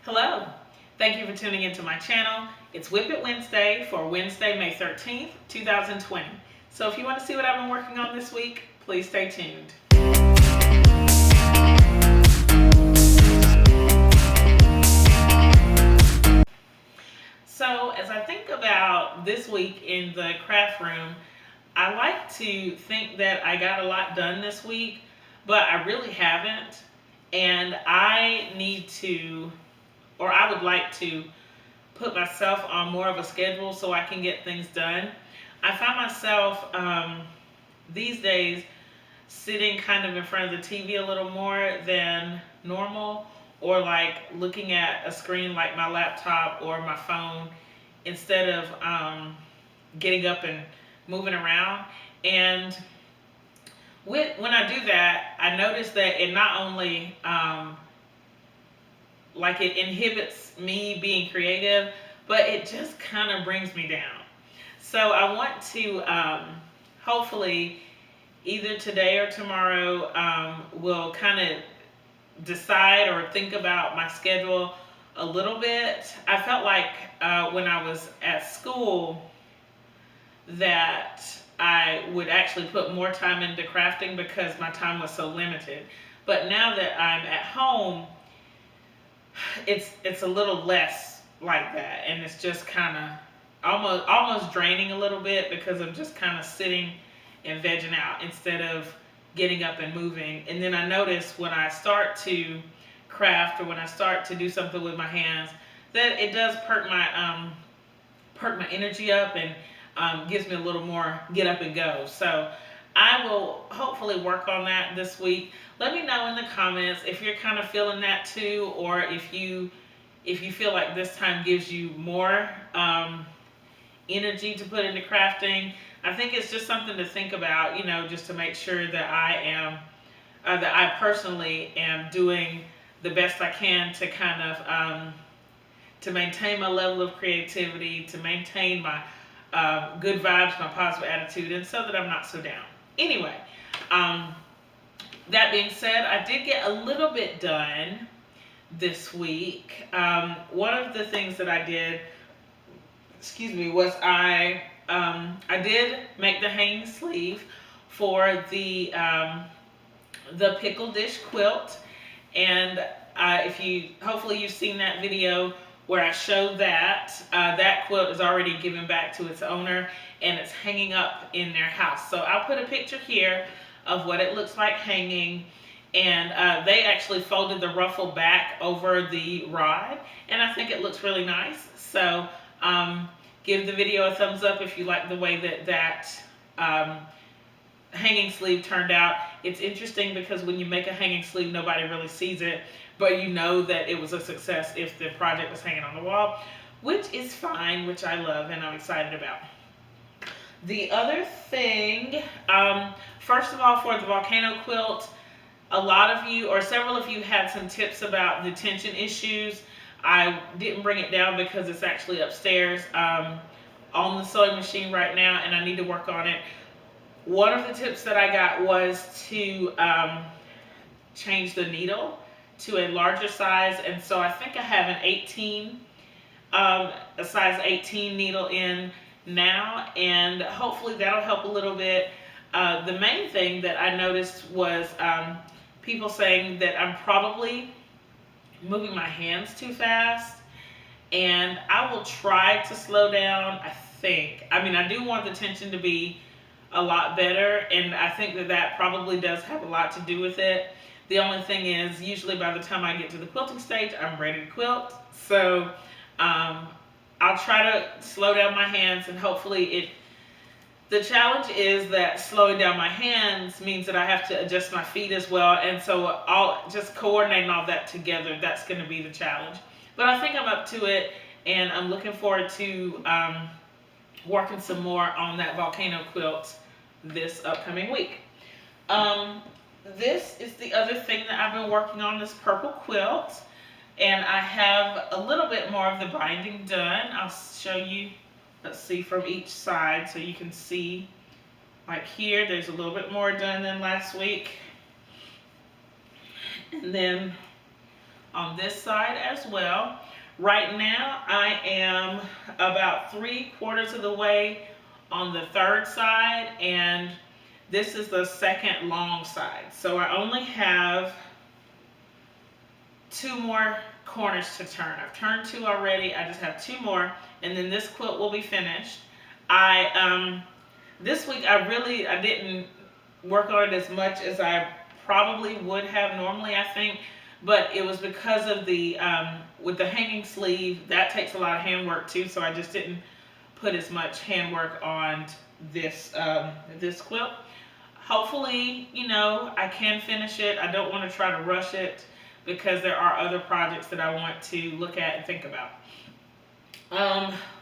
Hello, thank you for tuning into my channel. It's Whip It Wednesday for Wednesday, May 13th, 2020. So if you want to see what I've been working on this week, please stay tuned. So as I think about this week in the craft room, I like to think that I got a lot done this week, but I really haven't. And I need to, or I would like to, put myself on more of a schedule so I can get things done. I find myself these days sitting kind of in front of the TV a little more than normal, or like looking at a screen like my laptop or my phone instead of getting up and moving around. And when I do that, I notice that it not only like it inhibits me being creative, but it just kind of brings me down. So I want to hopefully either today or tomorrow will kind of decide or think about my schedule a little bit. I felt like when I was at school that I would actually put more time into crafting because my time was so limited. But now that I'm at home, it's a little less like that, and it's just kind of almost draining a little bit because I'm just kind of sitting and vegging out instead of getting up and moving. And then I notice when I start to craft or when I start to do something with my hands that it does perk my energy up and gives me a little more get up and go. So I will hopefully work on that this week. Let me know in the comments if you're kind of feeling that too, or if you feel like this time gives you more energy to put into crafting. I think it's just something to think about, just to make sure that that I personally am doing the best I can to kind of to maintain my level of creativity, to maintain my good vibes, my positive attitude, and so that I'm not so down. Anyway, that being said, I did get a little bit done this week. One of the things that I did, was I did make the hanging sleeve for the pickle dish quilt, and hopefully you've seen that video where I showed that. That quilt is already given back to its owner and it's hanging up in their house. So I'll put a picture here of what it looks like hanging. And they actually folded the ruffle back over the rod, and I think it looks really nice. So give the video a thumbs up if you like the way that hanging sleeve turned out. It's interesting because when you make a hanging sleeve, nobody really sees it, but you know that it was a success if the project was hanging on the wall, which is fine, which I love and I'm excited about. The other thing, first of all, for the Volcano Quilt, a lot of you, or several of you, had some tips about the tension issues. I didn't bring it down because it's actually upstairs on the sewing machine right now, and I need to work on it. One of the tips that I got was to change the needle to a larger size, and so I think I have a size 18 needle in now, and hopefully that'll help a little bit. The main thing that I noticed was people saying that I'm probably moving my hands too fast, and I will try to slow down. I do want the tension to be a lot better, and I think that probably does have a lot to do with it. The only thing is, usually by the time I get to the quilting stage, I'm ready to quilt. So I'll try to slow down my hands, and hopefully the challenge is that slowing down my hands means that I have to adjust my feet as well, and so I'll just coordinating all that together. That's going to be the challenge. But I think I'm up to it, and I'm looking forward to working some more on that Volcano Quilt this upcoming week. This is the other thing that I've been working on, this purple quilt, and I have a little bit more of the binding done. I'll show you, let's see, from each side so you can see. Like here, there's a little bit more done than last week. And then on this side as well. Right now I am about 3/4 of the way on the third side, and this is the second long side. So I only have 2 more corners to turn. I've turned 2 already. I just have 2 more, and then this quilt will be finished. This week I didn't work on it as much as I probably would have normally, I think, but it was because of the with the hanging sleeve, that takes a lot of handwork too, so I just didn't put as much handwork on this this quilt. Hopefully, I can finish it. I don't want to try to rush it because there are other projects that I want to look at and think about.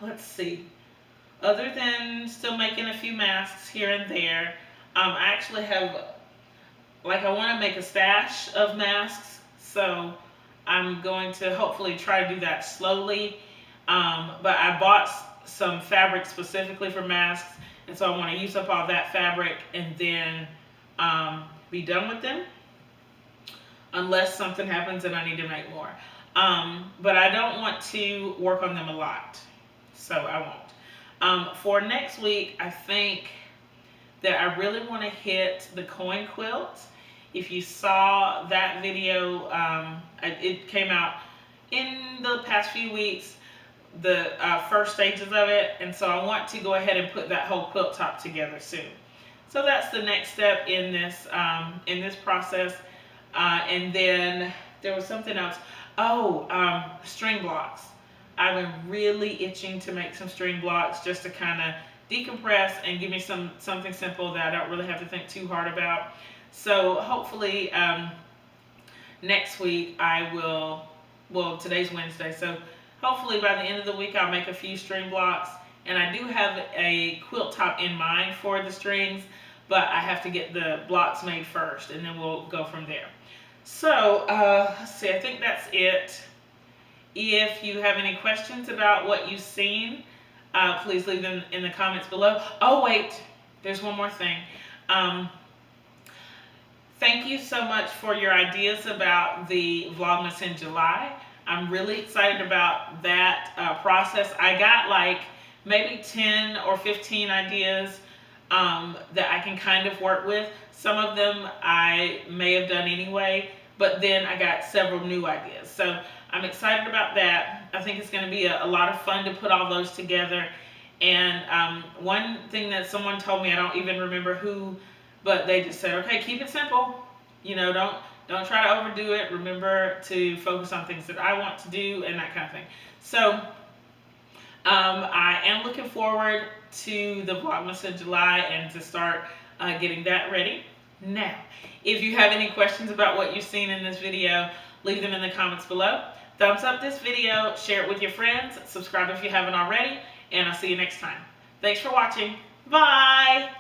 Let's see. Other than still making a few masks here and there, I actually have, like, I want to make a stash of masks, so I'm going to hopefully try to do that slowly. But I bought some fabric specifically for masks, and so I want to use up all that fabric and then be done with them, unless something happens and I need to make more. But I don't want to work on them a lot, so I won't. For next week, I think that I really want to hit the coin quilt. If you saw that video, it came out in the past few weeks, the first stages of it, and so I want to go ahead and put that whole quilt top together soon. So that's the next step in this process. And then there was something else. Oh, string blocks. I've been really itching to make some string blocks just to kind of decompress and give me something simple that I don't really have to think too hard about. So hopefully next week I will, well, today's Wednesday, so hopefully by the end of the week I'll make a few string blocks. And I do have a quilt top in mind for the strings, but I have to get the blocks made first, and then we'll go from there. So let's see, I think that's it. If you have any questions about what you've seen, please leave them in the comments below. Oh wait, there's one more thing. Thank you so much for your ideas about the Vlogmas in July. I'm really excited about that process. I got like maybe 10 or 15 ideas that I can kind of work with. Some of them I may have done anyway, but then I got several new ideas. So I'm excited about that. I think it's going to be a lot of fun to put all those together. And one thing that someone told me, I don't even remember who, but they just said, okay, keep it simple. Don't try to overdo it. Remember to focus on things that I want to do and that kind of thing. So I am looking forward to the Vlogmas in July and to start getting that ready. Now, if you have any questions about what you've seen in this video, leave them in the comments below. Thumbs up this video, share it with your friends, subscribe if you haven't already, and I'll see you next time. Thanks for watching. Bye!